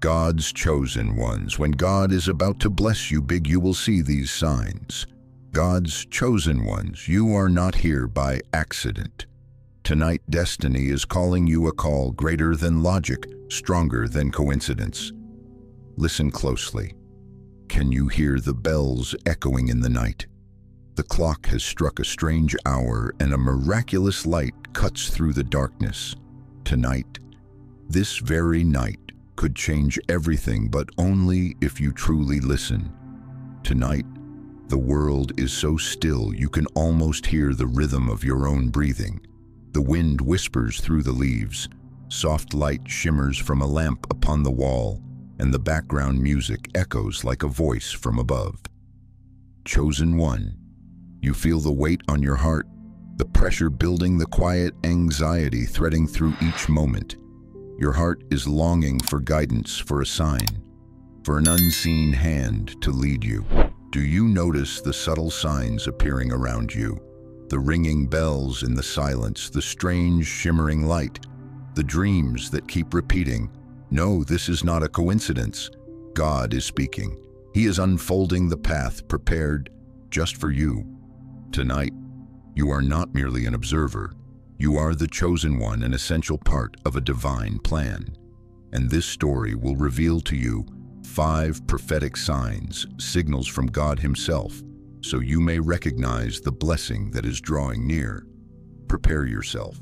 God's chosen ones. When God is about to bless you big, you will see these signs. God's chosen ones, you are not here by accident. Tonight, destiny is calling you a call greater than logic, stronger than coincidence. Listen closely. Can you hear the bells echoing in the night? The clock has struck a strange hour and a miraculous light cuts through the darkness. Tonight, this very night, could change everything, but only if you truly listen. Tonight, the world is so still you can almost hear the rhythm of your own breathing. The wind whispers through the leaves, soft light shimmers from a lamp upon the wall, and the background music echoes like a voice from above. Chosen one, you feel the weight on your heart, the pressure building, the quiet anxiety threading through each moment. Your heart is longing for guidance, for a sign, for an unseen hand to lead you. Do you notice the subtle signs appearing around you? The ringing bells in the silence, the strange shimmering light, the dreams that keep repeating. No, this is not a coincidence. God is speaking. He is unfolding the path prepared just for you. Tonight, you are not merely an observer. You are the chosen one, an essential part of a divine plan. And this story will reveal to you 5 prophetic signs, signals from God Himself, so you may recognize the blessing that is drawing near. Prepare yourself.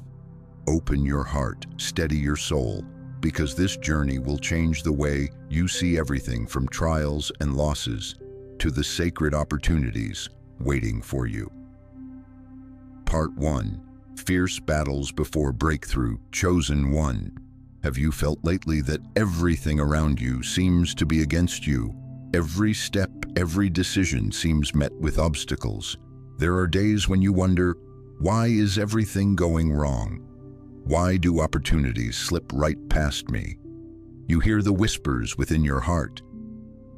Open your heart, steady your soul, because this journey will change the way you see everything from trials and losses to the sacred opportunities waiting for you. Part 1. Fierce battles before breakthrough. Chosen one. Have you felt lately that everything around you seems to be against you? Every step, every decision seems met with obstacles. There are days when you wonder, why is everything going wrong? Why do opportunities slip right past me? You hear the whispers within your heart,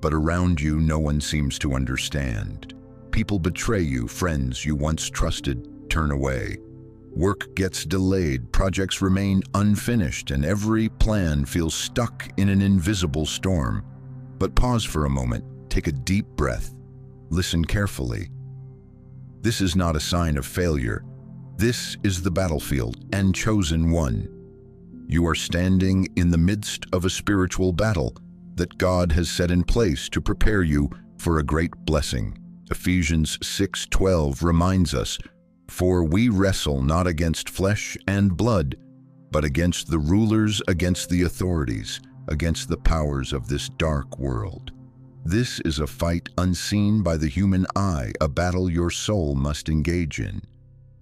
but around you no one seems to understand. People betray you, friends you once trusted turn away. Work gets delayed, projects remain unfinished, and every plan feels stuck in an invisible storm. But pause for a moment, take a deep breath, listen carefully. This is not a sign of failure. This is the battlefield and chosen one. You are standing in the midst of a spiritual battle that God has set in place to prepare you for a great blessing. Ephesians 6:12 reminds us, "For we wrestle not against flesh and blood, but against the rulers, against the authorities, against the powers of this dark world." This is a fight unseen by the human eye, a battle your soul must engage in.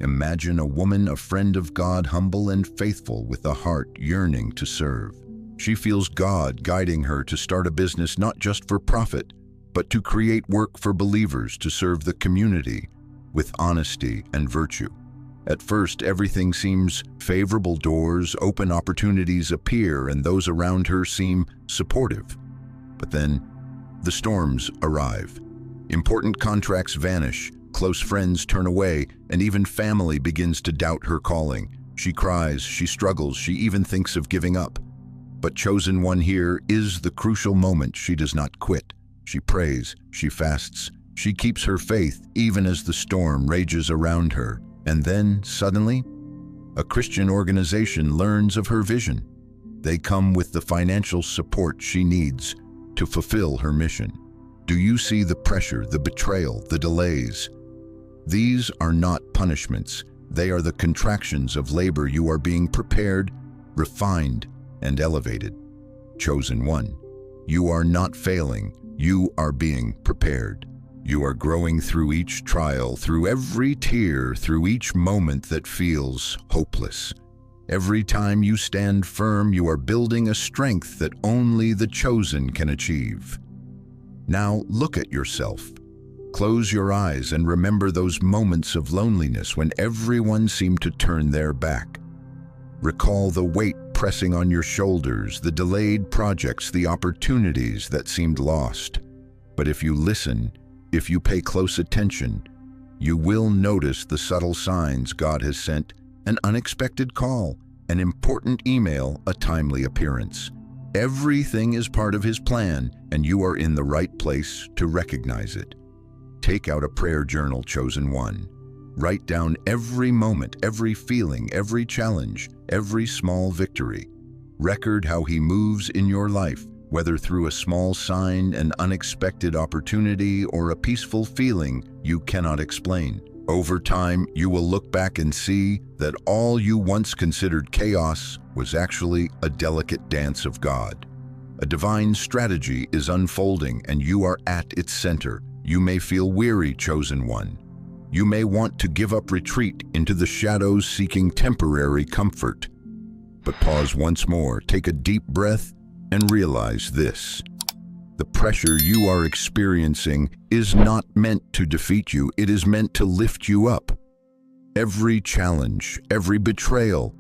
Imagine a woman, a friend of God, humble and faithful, with a heart yearning to serve. She feels God guiding her to start a business not just for profit, but to create work for believers, to serve the community with honesty and virtue. At first, everything seems favorable. Doors open, opportunities appear, and those around her seem supportive. But then, the storms arrive. Important contracts vanish, close friends turn away, and even family begins to doubt her calling. She cries, she struggles, she even thinks of giving up. But chosen one, here is the crucial moment. She does not quit. She prays, she fasts, she keeps her faith even as the storm rages around her. And then, suddenly, a Christian organization learns of her vision. They come with the financial support she needs to fulfill her mission. Do you see the pressure, the betrayal, the delays? These are not punishments. They are the contractions of labor. You are being prepared, refined, and elevated. Chosen one, you are not failing. You are being prepared. You are growing through each trial, through every tear, through each moment that feels hopeless. Every time you stand firm, you are building a strength that only the chosen can achieve. Now look at yourself. Close your eyes and remember those moments of loneliness when everyone seemed to turn their back. Recall the weight pressing on your shoulders, the delayed projects, the opportunities that seemed lost. But if you listen, if you pay close attention, you will notice the subtle signs God has sent: an unexpected call, an important email, a timely appearance. Everything is part of His plan, and you are in the right place to recognize it. Take out a prayer journal, chosen one. Write down every moment, every feeling, every challenge, every small victory. Record how He moves in your life, whether through a small sign, an unexpected opportunity, or a peaceful feeling you cannot explain. Over time, you will look back and see that all you once considered chaos was actually a delicate dance of God. A divine strategy is unfolding, and you are at its center. You may feel weary, chosen one. You may want to give up, retreat into the shadows, seeking temporary comfort. But pause once more, take a deep breath, and realize this. The pressure you are experiencing is not meant to defeat you, it is meant to lift you up. Every challenge, every betrayal,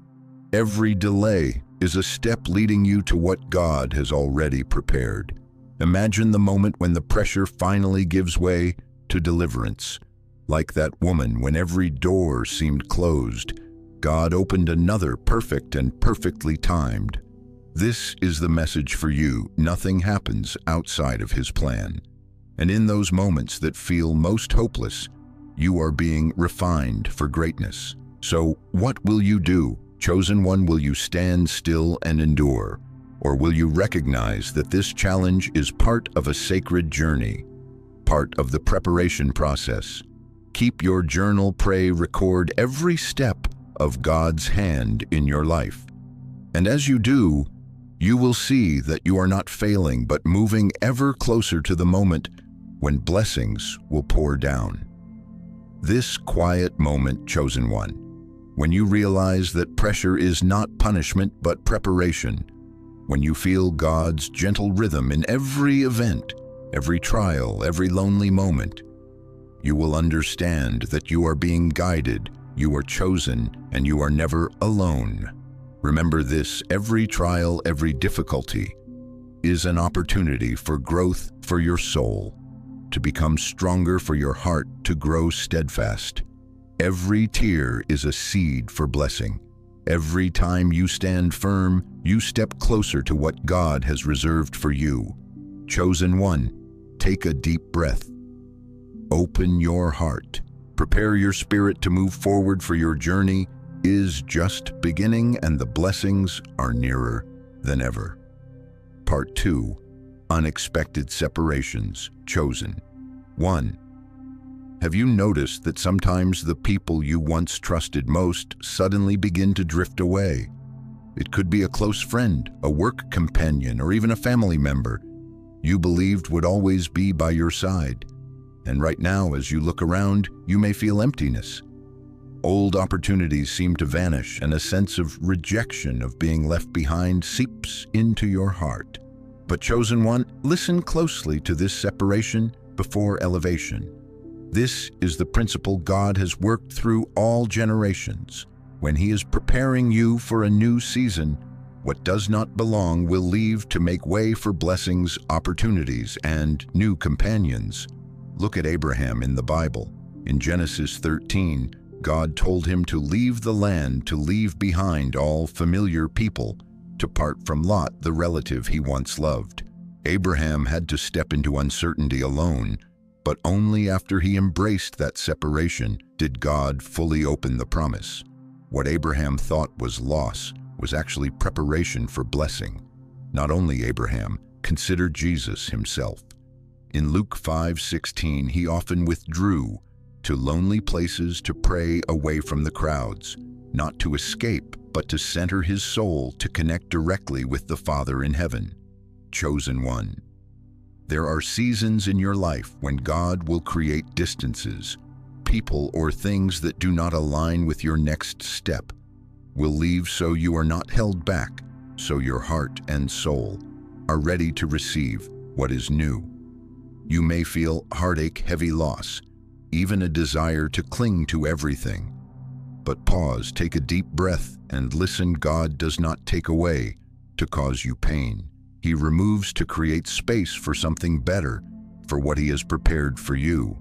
every delay is a step leading you to what God has already prepared. Imagine the moment when the pressure finally gives way to deliverance. Like that woman, when every door seemed closed, God opened another, perfect and perfectly timed. This is the message for you. Nothing happens outside of His plan. And in those moments that feel most hopeless, you are being refined for greatness. So what will you do? Chosen one, will you stand still and endure? Or will you recognize that this challenge is part of a sacred journey, part of the preparation process? Keep your journal, pray, record every step of God's hand in your life. And as you do, you will see that you are not failing, but moving ever closer to the moment when blessings will pour down. This quiet moment, chosen one, when you realize that pressure is not punishment but preparation, when you feel God's gentle rhythm in every event, every trial, every lonely moment, you will understand that you are being guided, you are chosen, and you are never alone. Remember this: every trial, every difficulty is an opportunity for growth for your soul, to become stronger, for your heart to grow steadfast. Every tear is a seed for blessing. Every time you stand firm, you step closer to what God has reserved for you. Chosen one, take a deep breath. Open your heart. Prepare your spirit to move forward, for your journey is just beginning and the blessings are nearer than ever. Part 2. Unexpected separations. Chosen one. Have you noticed that sometimes the people you once trusted most suddenly begin to drift away? It could be a close friend, a work companion, or even a family member you believed would always be by your side. And right now, as you look around, you may feel emptiness. Old opportunities seem to vanish, and a sense of rejection, of being left behind, seeps into your heart. But chosen one, listen closely to this separation before elevation. This is the principle God has worked through all generations. When He is preparing you for a new season, what does not belong will leave to make way for blessings, opportunities, and new companions. Look at Abraham in the Bible. In Genesis 13, God told him to leave the land, to leave behind all familiar people, to part from Lot, the relative he once loved. Abraham had to step into uncertainty alone, but only after he embraced that separation did God fully open the promise. What Abraham thought was loss was actually preparation for blessing. Not only Abraham, consider Jesus Himself. In Luke 5:16, He often withdrew to lonely places to pray away from the crowds, not to escape, but to center His soul, to connect directly with the Father in heaven. Chosen one. There are seasons in your life when God will create distances. People or things that do not align with your next step will leave, so you are not held back, so your heart and soul are ready to receive what is new. You may feel heartache, heavy loss, even a desire to cling to everything. But pause, take a deep breath, and listen. God does not take away to cause you pain. He removes to create space for something better, for what He has prepared for you.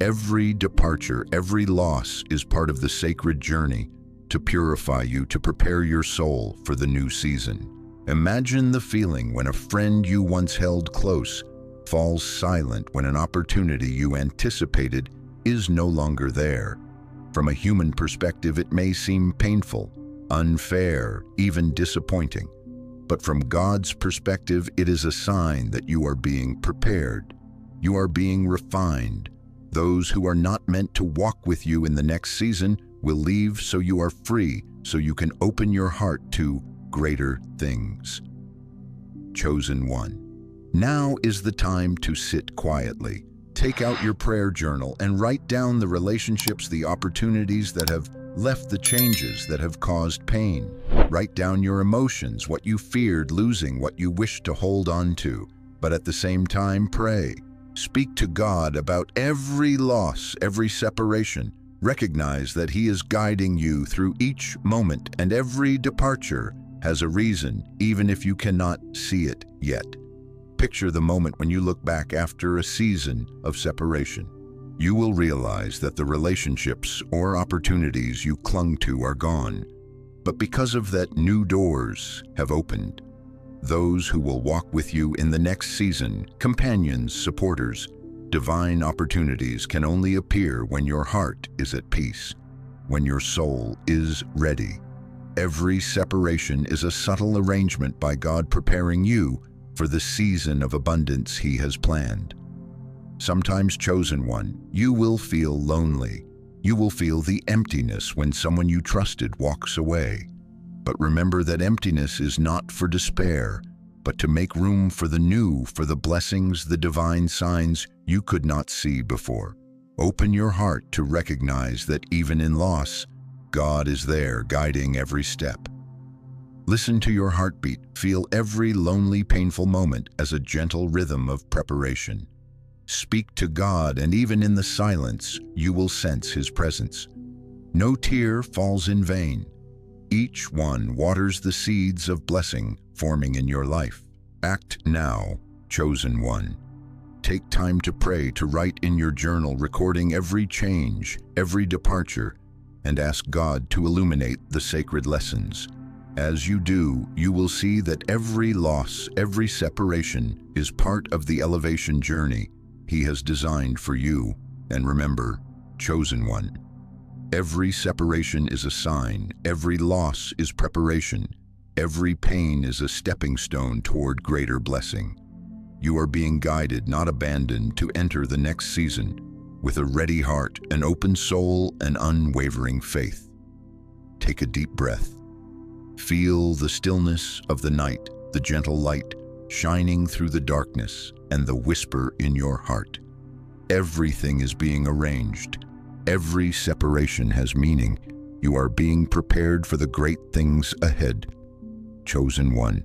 Every departure, every loss is part of the sacred journey to purify you, to prepare your soul for the new season. Imagine the feeling when a friend you once held close falls silent when an opportunity you anticipated is no longer there. From a human perspective, it may seem painful, unfair, even disappointing. But from God's perspective, it is a sign that you are being prepared. You are being refined. Those who are not meant to walk with you in the next season will leave so you are free, so you can open your heart to greater things. Chosen one. Now is the time to sit quietly. Take out your prayer journal and write down the relationships, the opportunities that have left, the changes that have caused pain. Write down your emotions, what you feared losing, what you wish to hold on to. But at the same time, pray. Speak to God about every loss, every separation. Recognize that He is guiding you through each moment, and every departure has a reason, even if you cannot see it yet. Picture the moment when you look back after a season of separation. You will realize that the relationships or opportunities you clung to are gone. But because of that, new doors have opened. Those who will walk with you in the next season, companions, supporters, divine opportunities can only appear when your heart is at peace, when your soul is ready. Every separation is a subtle arrangement by God preparing you for the season of abundance He has planned. Sometimes, chosen one, you will feel lonely. You will feel the emptiness when someone you trusted walks away. But remember that emptiness is not for despair, but to make room for the new, for the blessings, the divine signs you could not see before. Open your heart to recognize that even in loss, God is there guiding every step. Listen to your heartbeat. Feel every lonely, painful moment as a gentle rhythm of preparation. Speak to God, and even in the silence, you will sense His presence. No tear falls in vain. Each one waters the seeds of blessing forming in your life. Act now, chosen one. Take time to pray, to write in your journal, recording every change, every departure, and ask God to illuminate the sacred lessons. As you do, you will see that every loss, every separation is part of the elevation journey He has designed for you. And remember, chosen one, every separation is a sign, every loss is preparation, every pain is a stepping stone toward greater blessing. You are being guided, not abandoned, to enter the next season with a ready heart, an open soul, and unwavering faith. Take a deep breath. Feel the stillness of the night, the gentle light shining through the darkness, and the whisper in your heart. Everything is being arranged. Every separation has meaning. You are being prepared for the great things ahead. Chosen one.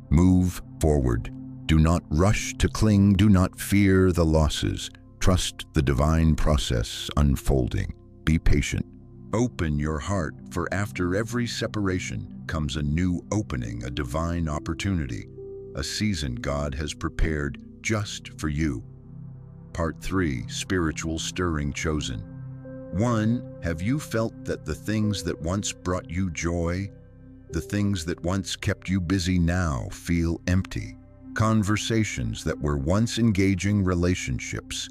Move forward. Do not rush to cling. Do not fear the losses. Trust the divine process unfolding. Be patient. Open your heart, for after every separation comes a new opening, a divine opportunity, a season God has prepared just for you. Part 3, Spiritual Stirring Chosen. 1. Have you felt that the things that once brought you joy, the things that once kept you busy now feel empty? Conversations that were once engaging, relationships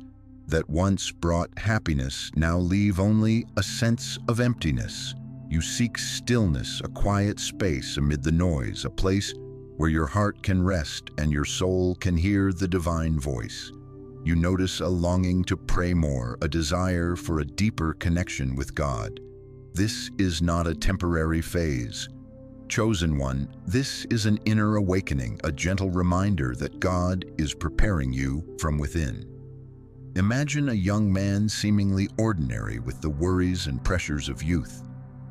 that once brought happiness now leave only a sense of emptiness. You seek stillness, a quiet space amid the noise, a place where your heart can rest and your soul can hear the divine voice. You notice a longing to pray more, a desire for a deeper connection with God. This is not a temporary phase. Chosen one, this is an inner awakening, a gentle reminder that God is preparing you from within. Imagine a young man seemingly ordinary with the worries and pressures of youth.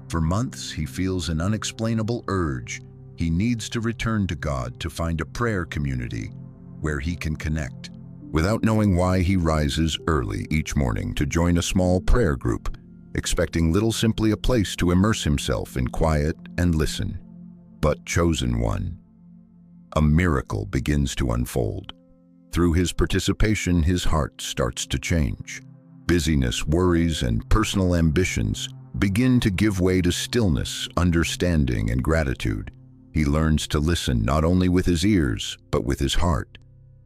For months, he feels an unexplainable urge. He needs to return to God, to find a prayer community where he can connect. Without knowing why, he rises early each morning to join a small prayer group, expecting little, simply a place to immerse himself in quiet and listen. But chosen one, a miracle begins to unfold. Through his participation, his heart starts to change. Busyness, worries, and personal ambitions begin to give way to stillness, understanding, and gratitude. He learns to listen not only with his ears, but with his heart.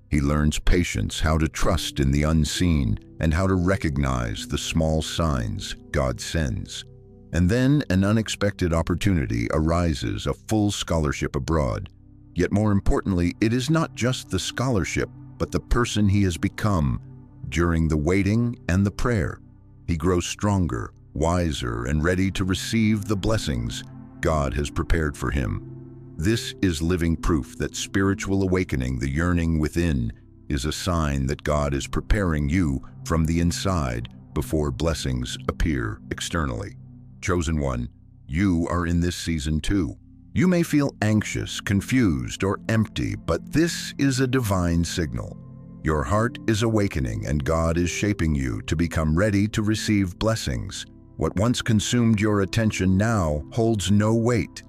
He learns patience, how to trust in the unseen, and how to recognize the small signs God sends. And then an unexpected opportunity arises, a full scholarship abroad. Yet more importantly, it is not just the scholarship, but the person he has become during the waiting and the prayer. He grows stronger, wiser, and ready to receive the blessings God has prepared for him. This is living proof that spiritual awakening, the yearning within, is a sign that God is preparing you from the inside before blessings appear externally. Chosen one, you are in this season too. You may feel anxious, confused, or empty, but this is a divine signal. Your heart is awakening and God is shaping you to become ready to receive blessings. What once consumed your attention now holds no weight.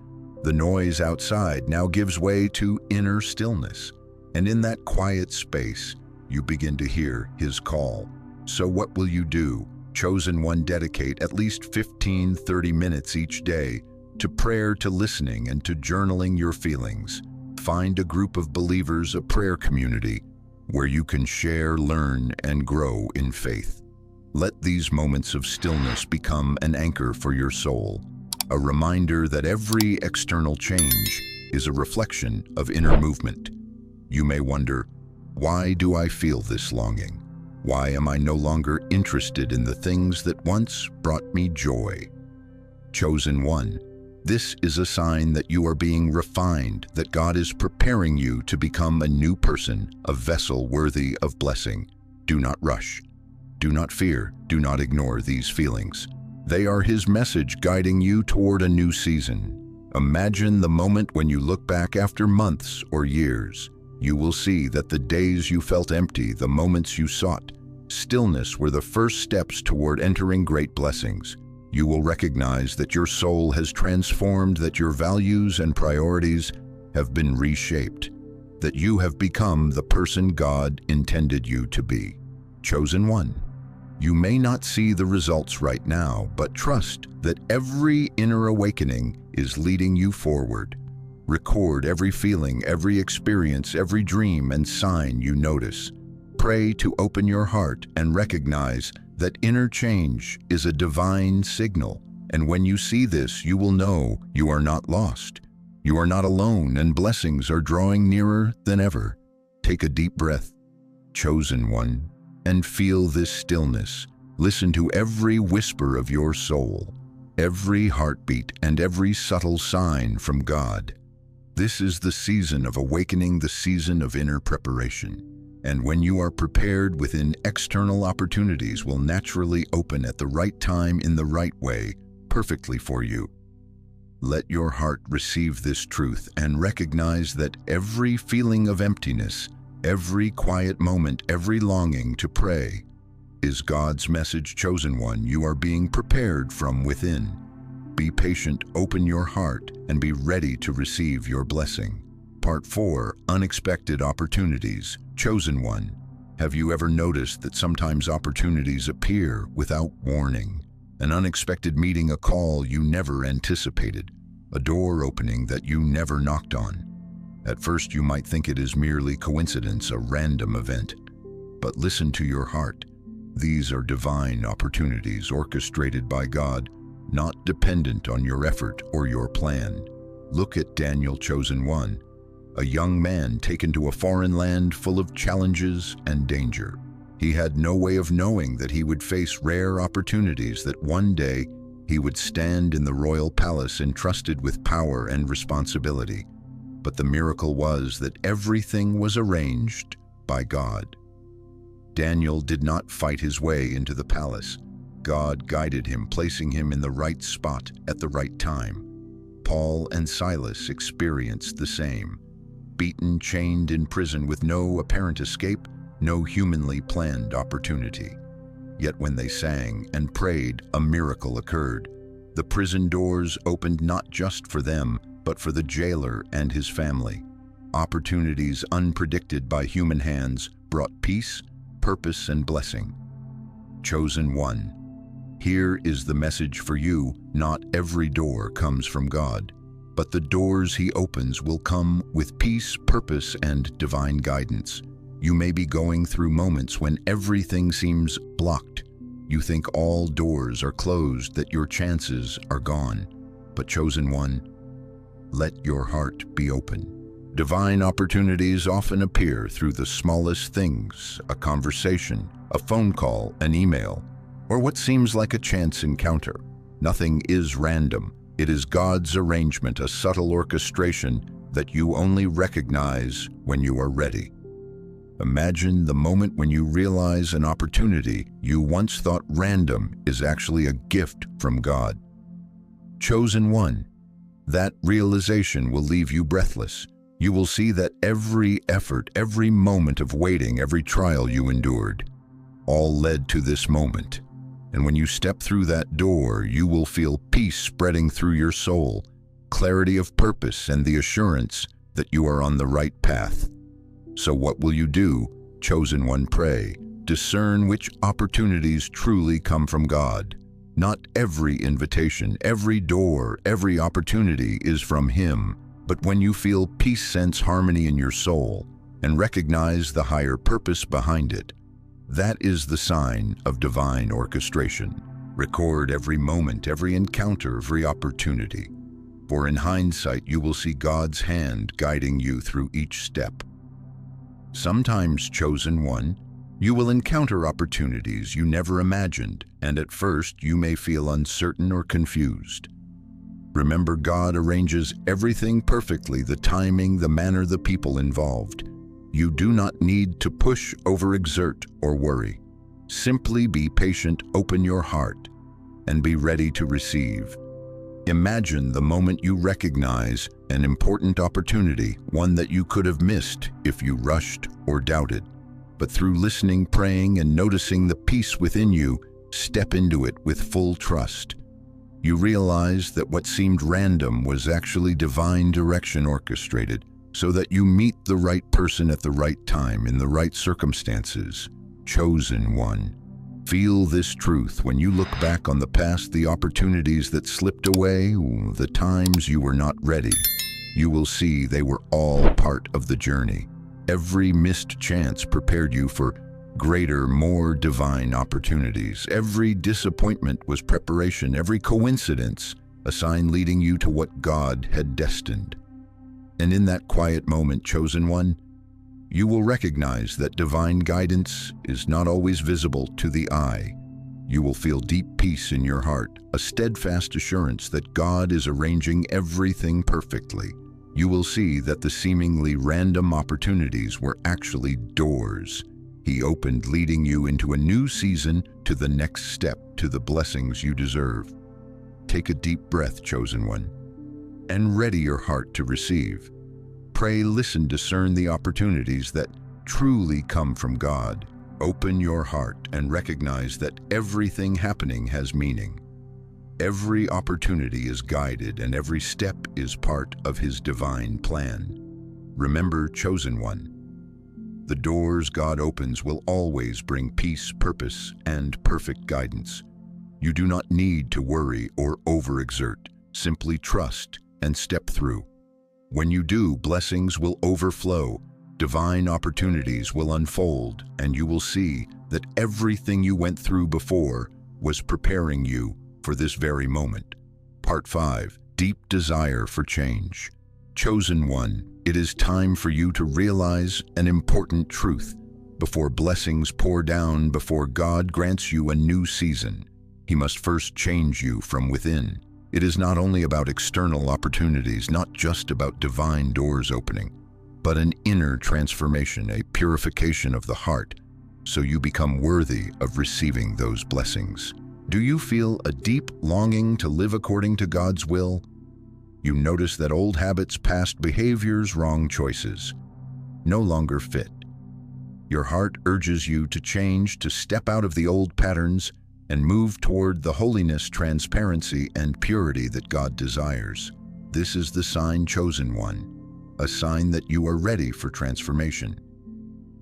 The noise outside now gives way to inner stillness, and in that quiet space, you begin to hear His call. So what will you do? Chosen one, dedicate at least 15-30 minutes each day to prayer, to listening, and to journaling your feelings. Find a group of believers, a prayer community, where you can share, learn, and grow in faith. Let these moments of stillness become an anchor for your soul, a reminder that every external change is a reflection of inner movement. You may wonder, why do I feel this longing? Why am I no longer interested in the things that once brought me joy? Chosen one, this is a sign that you are being refined, that God is preparing you to become a new person, a vessel worthy of blessing. Do not rush. Do not fear. Do not ignore these feelings. They are His message guiding you toward a new season. Imagine the moment when you look back after months or years. You will see that the days you felt empty, the moments you sought stillness, were the first steps toward entering great blessings. You will recognize that your soul has transformed, that your values and priorities have been reshaped, that you have become the person God intended you to be. Chosen one, you may not see the results right now, but trust that every inner awakening is leading you forward. Record every feeling, every experience, every dream and sign you notice. Pray to open your heart and recognize that inner change is a divine signal. And when you see this, you will know you are not lost. You are not alone, and blessings are drawing nearer than ever. Take a deep breath, chosen one, and feel this stillness. Listen to every whisper of your soul, every heartbeat, and every subtle sign from God. This is the season of awakening, the season of inner preparation. And when you are prepared within, external opportunities will naturally open at the right time, in the right way, perfectly for you. Let your heart receive this truth and recognize that every feeling of emptiness, every quiet moment, every longing to pray is God's message. Chosen one, you are being prepared from within. Be patient, open your heart, and be ready to receive your blessing. Part 4, Unexpected Opportunities. Chosen one, have you ever noticed that sometimes opportunities appear without warning? An unexpected meeting, a call you never anticipated, a door opening that you never knocked on. At first you might think it is merely coincidence, a random event. But listen to your heart. These are divine opportunities orchestrated by God, not dependent on your effort or your plan. Look at Daniel, chosen one, a young man taken to a foreign land full of challenges and danger. He had no way of knowing that he would face rare opportunities, that one day he would stand in the royal palace entrusted with power and responsibility. But the miracle was that everything was arranged by God. Daniel did not fight his way into the palace. God guided him, placing him in the right spot at the right time. Paul and Silas experienced the same. Beaten, chained in prison with no apparent escape, no humanly planned opportunity. Yet when they sang and prayed, a miracle occurred. The prison doors opened not just for them, but for the jailer and his family. Opportunities unpredicted by human hands brought peace, purpose, and blessing. Chosen one, here is the message for you. Not every door comes from God. but the doors he opens will come with peace, purpose, and divine guidance. You may be going through moments when everything seems blocked. You think all doors are closed, that your chances are gone. But chosen one, let your heart be open. Divine opportunities often appear through the smallest things: a conversation, a phone call, an email, or what seems like a chance encounter. Nothing is random. It is God's arrangement, a subtle orchestration that you only recognize when you are ready. Imagine the moment when you realize an opportunity you once thought random is actually a gift from God. Chosen one, that realization will leave you breathless. You will see that every effort, every moment of waiting, every trial you endured, all led to this moment. And when you step through that door, you will feel peace spreading through your soul, clarity of purpose, and the assurance that you are on the right path. So what will you do? Chosen one, pray. Discern which opportunities truly come from God. Not every invitation, every door, every opportunity is from Him. But when you feel peace, sense harmony in your soul, and recognize the higher purpose behind it, that is the sign of divine orchestration. Record every moment, every encounter, every opportunity. For in hindsight, you will see God's hand guiding you through each step. Sometimes, chosen one, you will encounter opportunities you never imagined, and at first you may feel uncertain or confused. Remember, God arranges everything perfectly: the timing, the manner, the people involved. You do not need to push, overexert, or worry. Simply be patient, open your heart, and be ready to receive. Imagine the moment you recognize an important opportunity, one that you could have missed if you rushed or doubted. But through listening, praying, and noticing the peace within you, step into it with full trust. You realize that what seemed random was actually divine direction orchestrated, so that you meet the right person at the right time in the right circumstances. Chosen one, feel this truth when you look back on the past, the opportunities that slipped away, the times you were not ready. You will see they were all part of the journey. Every missed chance prepared you for greater, more divine opportunities. Every disappointment was preparation, every coincidence a sign leading you to what God had destined. And in that quiet moment, chosen one, you will recognize that divine guidance is not always visible to the eye. You will feel deep peace in your heart, a steadfast assurance that God is arranging everything perfectly. You will see that the seemingly random opportunities were actually doors He opened, leading you into a new season, to the next step, to the blessings you deserve. Take a deep breath, chosen one, and ready your heart to receive. Pray, listen, discern the opportunities that truly come from God. Open your heart and recognize that everything happening has meaning. Every opportunity is guided, and every step is part of His divine plan. Remember, chosen one, the doors God opens will always bring peace, purpose, and perfect guidance. You do not need to worry or overexert. Simply trust and step through. When you do, blessings will overflow, divine opportunities will unfold, and you will see that everything you went through before was preparing you for this very moment. Part 5. Deep Desire for Change. Chosen one, it is time for you to realize an important truth. Before blessings pour down, before God grants you a new season, He must first change you from within. It is not only about external opportunities, not just about divine doors opening, but an inner transformation, a purification of the heart, so you become worthy of receiving those blessings. Do you feel a deep longing to live according to God's will? You notice that old habits, past behaviors, wrong choices no longer fit. Your heart urges you to change, to step out of the old patterns and move toward the holiness, transparency, and purity that God desires. This is the sign, chosen one, a sign that you are ready for transformation.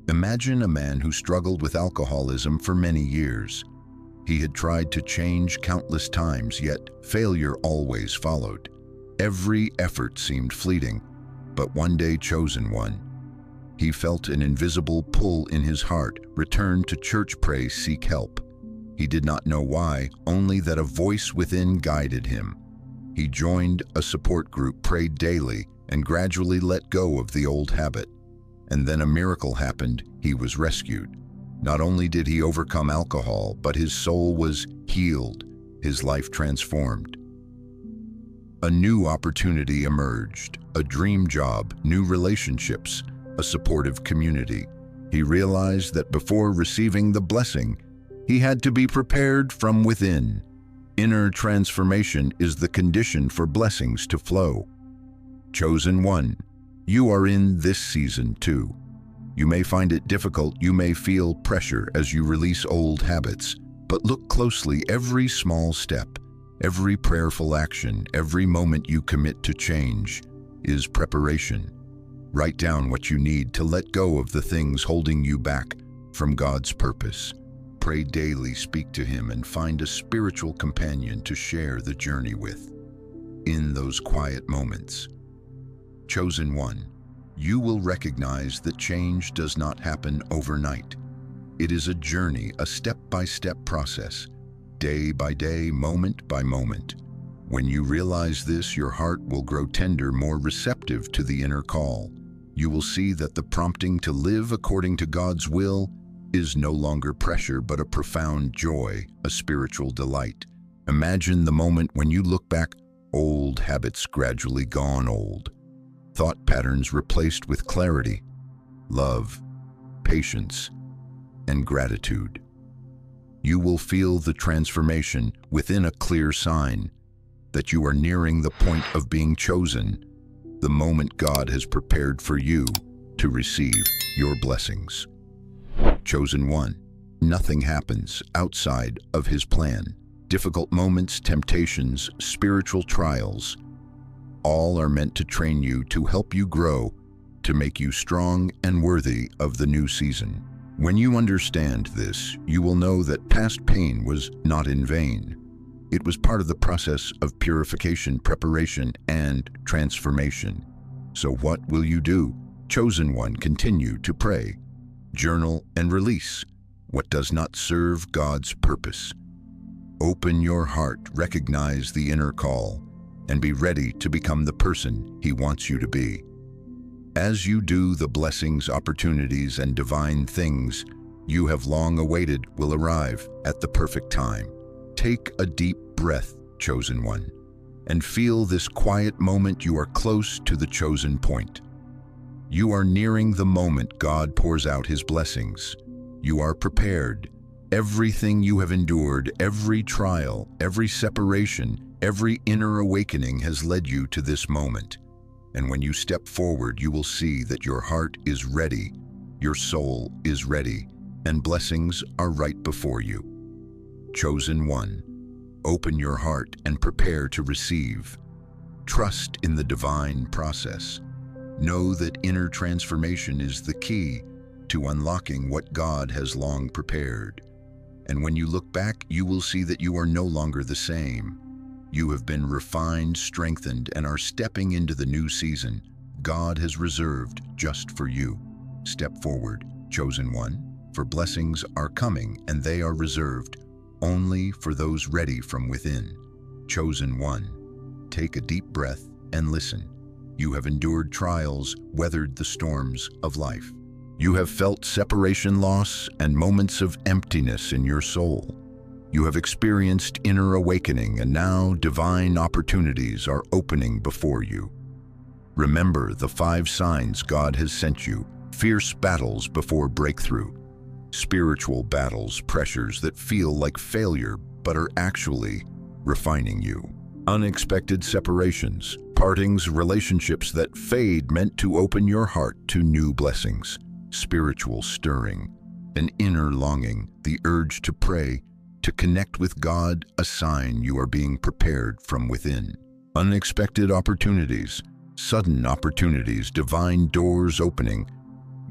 Imagine a man who struggled with alcoholism for many years. He had tried to change countless times, yet failure always followed. Every effort seemed fleeting, but one day, chosen one, he felt an invisible pull in his heart, return to church, pray, seek help. He did not know why, only that a voice within guided him. He joined a support group, prayed daily, and gradually let go of the old habit. And then a miracle happened. He was rescued. Not only did he overcome alcohol, but his soul was healed, his life transformed. A new opportunity emerged, a dream job, new relationships, a supportive community. He realized that before receiving the blessing, he had to be prepared from within. Inner transformation is the condition for blessings to flow. Chosen one, you are in this season too. You may find it difficult, you may feel pressure as you release old habits, but look closely. Every small step, every prayerful action, every moment you commit to change is preparation. Write down what you need to let go of the things holding you back from God's purpose. Pray daily, speak to Him, and find a spiritual companion to share the journey with. In those quiet moments, chosen one, you will recognize that change does not happen overnight. It is a journey, a step-by-step process, day by day, moment by moment. When you realize this, your heart will grow tender, more receptive to the inner call. You will see that the prompting to live according to God's will is no longer pressure, but a profound joy, a spiritual delight. Imagine the moment when you look back, old habits gradually gone old, thought patterns replaced with clarity, love, patience, and gratitude. You will feel the transformation within, a clear sign that you are nearing the point of being chosen, the moment God has prepared for you to receive your blessings. Chosen one, nothing happens outside of His plan. Difficult moments, temptations, spiritual trials, all are meant to train you, to help you grow, to make you strong and worthy of the new season. When you understand this, you will know that past pain was not in vain. It was part of the process of purification, preparation, and transformation. So what will you do? Chosen one, continue to pray, journal, and release what does not serve God's purpose. Open your heart, recognize the inner call, and be ready to become the person He wants you to be. As you do, the blessings, opportunities, and divine things you have long awaited will arrive at the perfect time. Take a deep breath, chosen one, and feel this quiet moment. You are close to the chosen point. You are nearing the moment God pours out His blessings. You are prepared. Everything you have endured, every trial, every separation, every inner awakening has led you to this moment. And when you step forward, you will see that your heart is ready, your soul is ready, and blessings are right before you. Chosen one, open your heart and prepare to receive. Trust in the divine process. Know that inner transformation is the key to unlocking what God has long prepared. And when you look back, you will see that you are no longer the same. You have been refined, strengthened, and are stepping into the new season God has reserved just for you. Step forward, chosen one, for blessings are coming, and they are reserved only for those ready from within. Chosen one, take a deep breath and listen. You have endured trials, weathered the storms of life. You have felt separation, loss, and moments of emptiness in your soul. You have experienced inner awakening, and now divine opportunities are opening before you. Remember the 5 signs God has sent you: fierce battles before breakthrough, spiritual battles, pressures that feel like failure but are actually refining you, unexpected separations, partings, relationships that fade meant to open your heart to new blessings, spiritual stirring, an inner longing, the urge to pray, to connect with God, a sign you are being prepared from within. Unexpected opportunities, sudden opportunities, divine doors opening,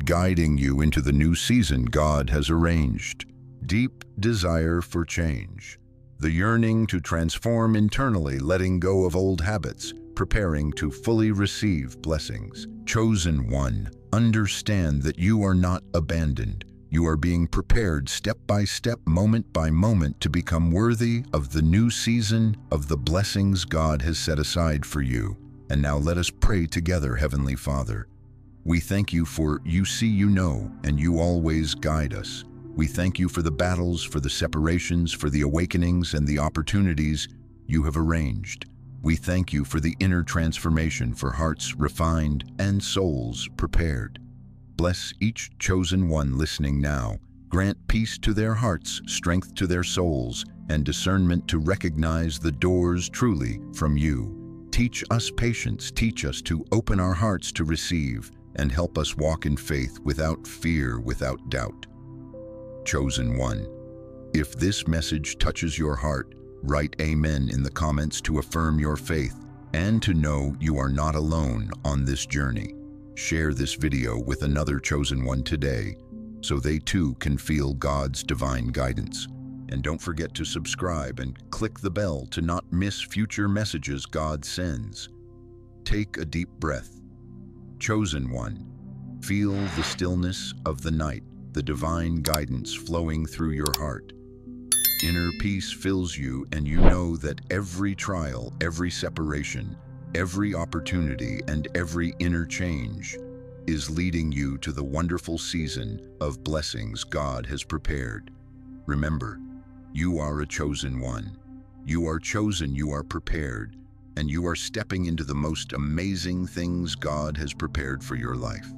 guiding you into the new season God has arranged. Deep desire for change, the yearning to transform internally, letting go of old habits, preparing to fully receive blessings. Chosen one, understand that you are not abandoned. You are being prepared step by step, moment by moment, to become worthy of the new season of the blessings God has set aside for you. And now let us pray together. Heavenly Father, we thank you for you see, you know, and you always guide us. We thank you for the battles, for the separations, for the awakenings and the opportunities you have arranged. We thank you for the inner transformation, for hearts refined and souls prepared. Bless each chosen one listening now. Grant peace to their hearts, strength to their souls, and discernment to recognize the doors truly from you. Teach us patience, teach us to open our hearts to receive, and help us walk in faith without fear, without doubt. Chosen one, if this message touches your heart, write Amen in the comments to affirm your faith and to know you are not alone on this journey. Share this video with another chosen one today so they too can feel God's divine guidance. And don't forget to subscribe and click the bell to not miss future messages God sends. Take a deep breath. Chosen one, feel the stillness of the night, the divine guidance flowing through your heart. Inner peace fills you, and you know that every trial, every separation, every opportunity, and every inner change is leading you to the wonderful season of blessings God has prepared. Remember, you are a chosen one. You are chosen, you are prepared, and you are stepping into the most amazing things God has prepared for your life.